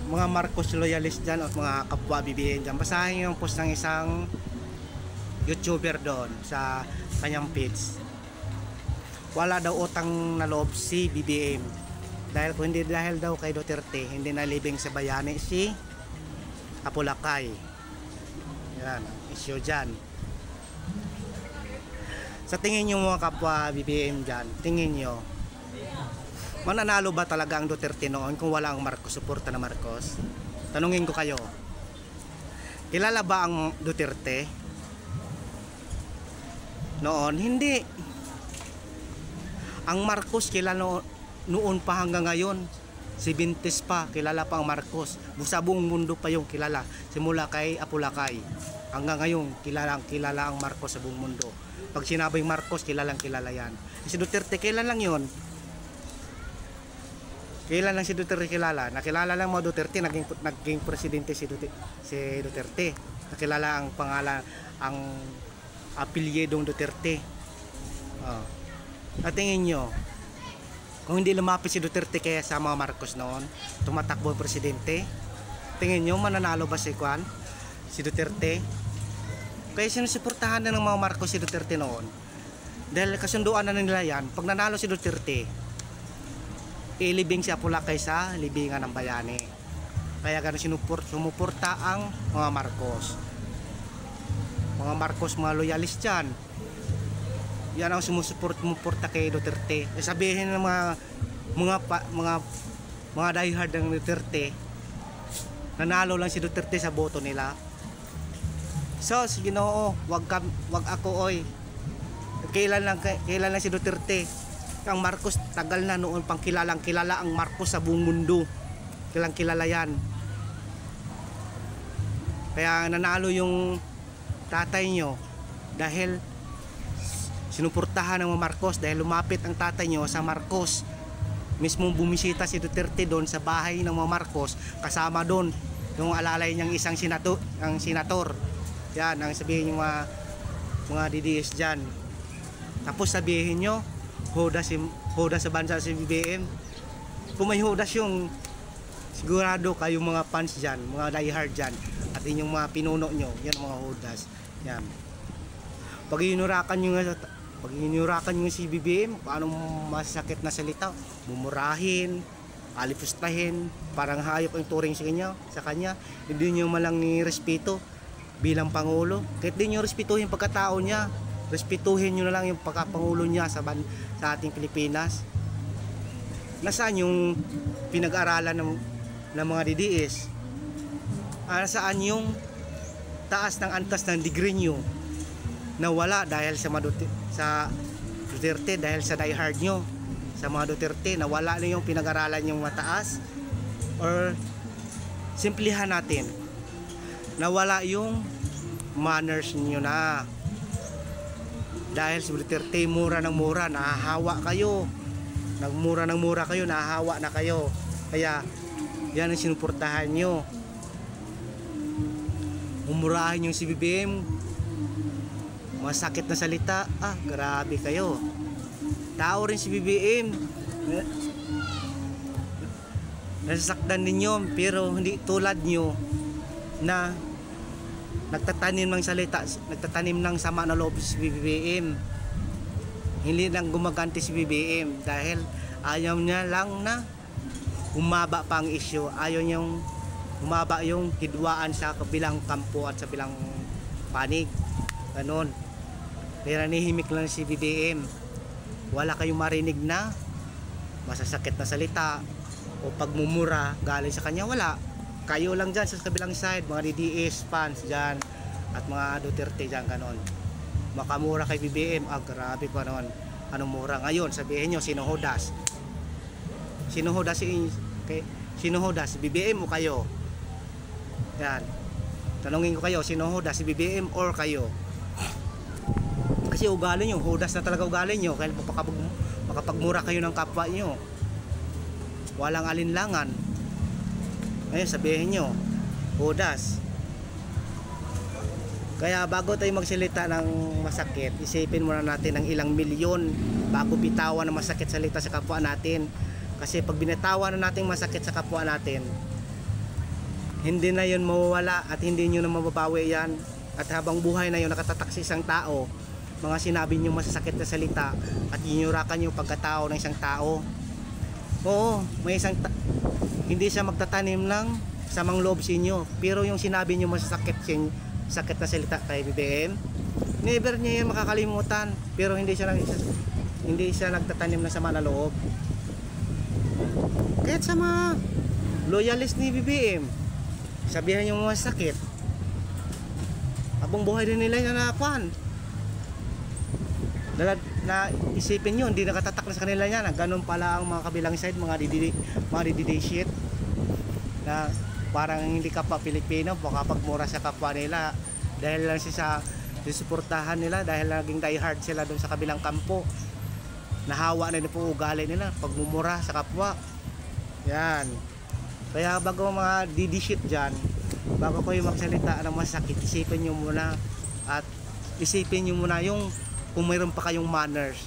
mga Marcos loyalist dyan at mga kapwa BBM dyan, basahin yung post ng isang YouTuber doon sa kanyang page. Wala daw utang na loob si BBM dahil kung hindi dahil daw kay Duterte, hindi nalibing sa bayani si Apulacay. Yan, issue dyan. Sa tingin nyo mga kapwa BBM dyan, tingin nyo, mananalo ba talaga ang Duterte noon kung wala ang Marcos, suporta na Marcos? Tanungin ko kayo, kilala ba ang Duterte noon? Hindi. Ang Marcos kilala noon pa hanggang ngayon. Si Bintes pa, kilala pa ang Marcos. Sa buong mundo pa yung kilala. Simula kay Apulacay hanggang ngayon, kilala ang Marcos sa buong mundo. Pag sinabing Marcos, kilala yan. Si Duterte, kailan lang yun? Kailan lang si Duterte kilala? Nakilala lang mo Duterte, naging presidente si Duterte. Nakilala ang pangalan, ang apelyedong Duterte. At tingin nyo, kung hindi lumapit si Duterte kaya sa mga Marcos noon, tumatakbo ang presidente, tingin nyo mananalo ba si Duterte? Kaya sinusuportahan na ng mga Marcos si Duterte noon. Dahil kasunduan na nila yan, pag nanalo si Duterte, ilibing si Apulacay sa libingan ng bayani. Kaya gano'n sumuporta ang mga Marcos. Mga Marcos, mga loyalist yan. Yan ang sumuporta kay Duterte. Sabihin ng mga diehard ng Duterte, nanalo lang si Duterte sa boto nila. So, si Ginoo, wag ako oy. Kailan lang si Duterte. Ang Marcos tagal na noon pang kilala ang Marcos sa buong mundo. Kilala yan. Kaya nanalo yung tatay nyo dahil sinuportahan ng mga Marcos, dahil lumapit ang tatay nyo sa Marcos. Mismong bumisita si Duterte doon sa bahay ng mga Marcos, kasama doon yung alalay niyang isang senator. Yan ang sabihin yung mga DDS dyan. Tapos sabihin nyo Hodas sa bansa si BBM. Kung may Hodas yung, sigurado kayong mga fans dyan, mga diehard dyan, at inyong mga pinuno nyo, yan mga Hodas. Yan. Pag inurakan nyo si BBM, paano masakit na salita, mumurahin, alipustahin, parang hayop ang turing sa kanya, hindi nyo malang ni-respeto bilang Pangulo. Kahit di nyo respetuhin pagkatao niya, respetuhin nyo na lang yung pagkapangulo niya sa ating Pilipinas. Nasaan yung pinag-aralan ng mga DDS? Nasaan yung taas ng antas ng degree nyo? Nawala dahil sa Duterte, dahil sa diehard nyo sa mga Duterte, nawala na yung pinag-aralan yung mataas? Or simplihan natin, nawala yung manners nyo na dahil si Duterte mura ng mura, nahahawa kayo, nahahawa na kayo. Kaya yan ang sinuportahan nyo, umurahin yung si BBM, masakit na salita, grabe kayo. Tao rin si BBM, nasasaktan ninyo, pero hindi tulad nyo na nagtatanim ng salita, nagtatanim ng sama na loob si BBM. Hindi nang gumaganti si BBM dahil ayaw niya lang na umaba pa ang issue, ayaw niyang umaba yung hidwaan sa kabilang kampo at sa bilang panig, ganon. Kaya nanihimik lang si BBM. Wala kayong marinig na masasakit na salita o pagmumura galing sa kanya, wala. Kayo lang dyan sa kabilang side, mga DDS fans dyan at mga Duterte dyan, ganon. Makamura kay BBM, grabe pa noon. Anong mura? Ngayon, sabihin nyo, sino Hodas? Sino Hodas? Si BBM o kayo? Yan. Tanungin ko kayo, sino Hodas? Si BBM or kayo? Kasi ugali nyo, Hodas na talaga ugali nyo. Kaya makapagmura kayo ng kapwa nyo. Walang alinlangan. Ngayon sabihin nyo, Hodas. Kaya bago tayo magsalita ng masakit, isipin muna natin ng ilang milyon bago bitawan ng masakit salita sa kapwa natin. Kasi pag binatawan na natin masakit sa kapwa natin, hindi na yun mawawala at hindi nyo na mababawi yan. At habang buhay na yun nakatatak sa isang tao, mga sinabi nyo masasakit na salita at inyurakan yung pagkatao ng isang tao. Oo, may hindi siya magtatanim ng samang loob sa inyo, pero yung sinabi nyo masasakit sakit na salita kay BBM, never niya yan makakalimutan. Pero hindi siya nagtatanim ng sama na loob. Kahit sa mga loyalist ni BBM, sabihan nyo masakit, habang buhay din nila yung nanakuan na isipin nyo, hindi nakatatak na sa kanila yan. Ganun pala ang mga kabilang side, mga didi shit na parang hindi ka pa Pilipino, makapagmura sa kapwa nila dahil lang sa susuportahan nila, dahil naging diehard sila doon sa kabilang kampo. Nahawa na po ugali nila pagmumura sa kapwa. Yan. Kaya bago mga didi shit dyan, bago kayo magsalita ng masakit, isipin nyo muna, at isipin nyo muna yung kung mayroon pa kayong manners,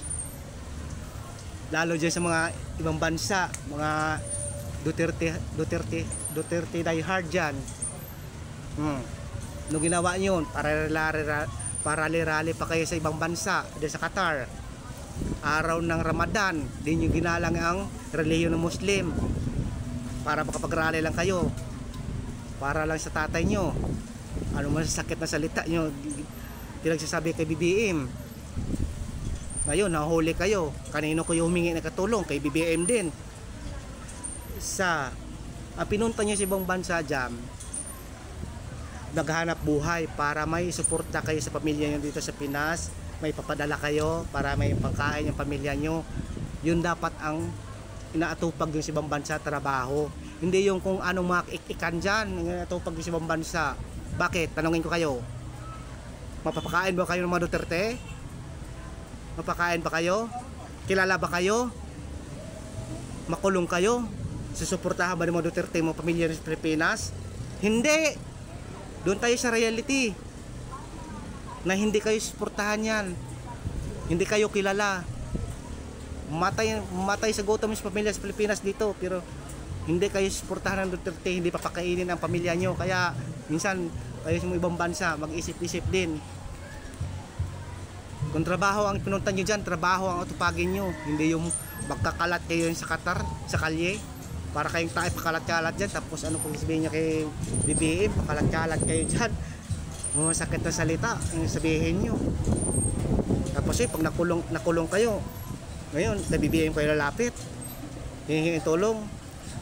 lalo dyan sa mga ibang bansa, mga Duterte die hard dyan. No ginawa nyo para rally pa kayo sa ibang bansa, dyan sa Qatar, araw ng Ramadan, di nyo ginalang ang relihiyon ng Muslim para makapag-rally lang kayo para lang sa tatay nyo. Ano masasakit na salita nyo pinagsasabi kay BBM. Ngayon nahuli kayo, kanino kayo humingi ng katulong? Kay BBM din. Pinunta nyo sa ibang bansa dyan, naghahanap buhay para may suporta kayo sa pamilya nyo dito sa Pinas, may papadala kayo para may pangkain yung pamilya nyo. Yun dapat ang inaatupag yung sa ibang bansa, trabaho. Hindi yung kung anong mga ikan dyan, inaatupag yung sa ibang bansa. Bakit? Tanungin ko kayo, mapapakain ba kayo ng mga Duterte? Mapakain ba kayo? Kilala ba kayo? Makulong kayo? Susuportahan ba ng mga Duterte mga pamilya sa Pilipinas? Hindi. Doon tayo sa reality na hindi kayo suportahan yan, hindi kayo kilala. Matay sa gutom sa pamilya sa Pilipinas dito, pero hindi kayo suportahan ng Duterte, hindi papakainin ang pamilya nyo. Kaya minsan kayo sa ibang bansa, mag-isip-isip din. Kung trabaho ang pinuntan nyo dyan, trabaho ang atupagin nyo, hindi yung magkakalat kayo sa Qatar, sa kalye, para kayong tayo pakalat-kalat dyan. Tapos ano pong sabihin nyo kay BBM, pakalat-kalat kayo dyan, masakit na salita yung sabihin nyo. Tapos pag nakulong kayo, ngayon na BBM kayo lalapit, hihingin tulong.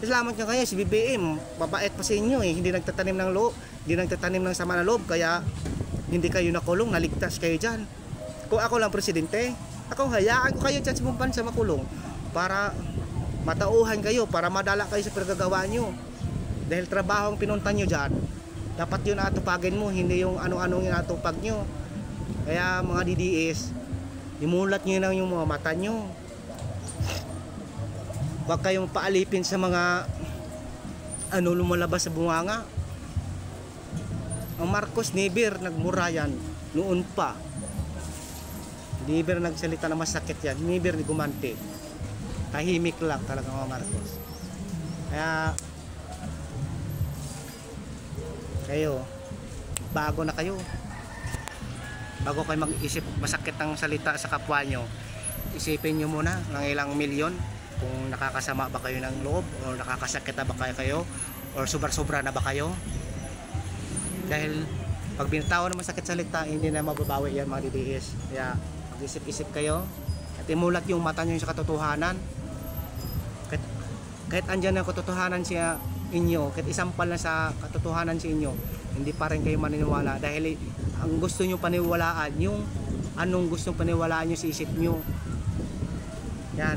Salamat nyo kayo, si BBM mabait pa sa inyo, hindi nagtatanim ng loob, hindi nagtatanim ng sama na loob, kaya hindi kayo nakulong, naligtas kayo dyan. Kung ako lang presidente, ako hayaan ko kayo dyan sa buong bansa makulong para matauhan kayo, para madala kayo sa pagkagawa nyo. Dahil trabaho ang pinuntan nyo dyan, dapat yun atupagin mo, hindi yung ano-anong inatupag nyo. Kaya mga DDS, imulat nyo lang yung mga mata nyo. Huwag kayong paalipin sa mga lumalabas sa bunganga. Ang Marcos never nagmura yan noon pa. Never nagsalita na masakit yan, never ni gumante. Tahimik lang talaga mga Marcos. Kaya kayo, bago na kayo, bago kayo mag-isip masakit ang salita sa kapwa nyo, isipin nyo muna ng ilang milyon kung nakakasama ba kayo ng loob, o nakakasakit na ba kayo, o sobra-sobra na ba kayo. Dahil pag binatawan ng masakit salita, hindi na mababawi yan mga DDS. Kaya mag-isip-isip kayo at imulat yung mata nyo sa katotohanan. Kahit andyan ang katotohanan siya inyo, kahit isampal na sa katotohanan sa inyo, hindi pa rin kayo maniniwala. Dahil ang gusto nyo paniwalaan, yung anong gusto paniwalaan nyo sa isip nyo. Yan.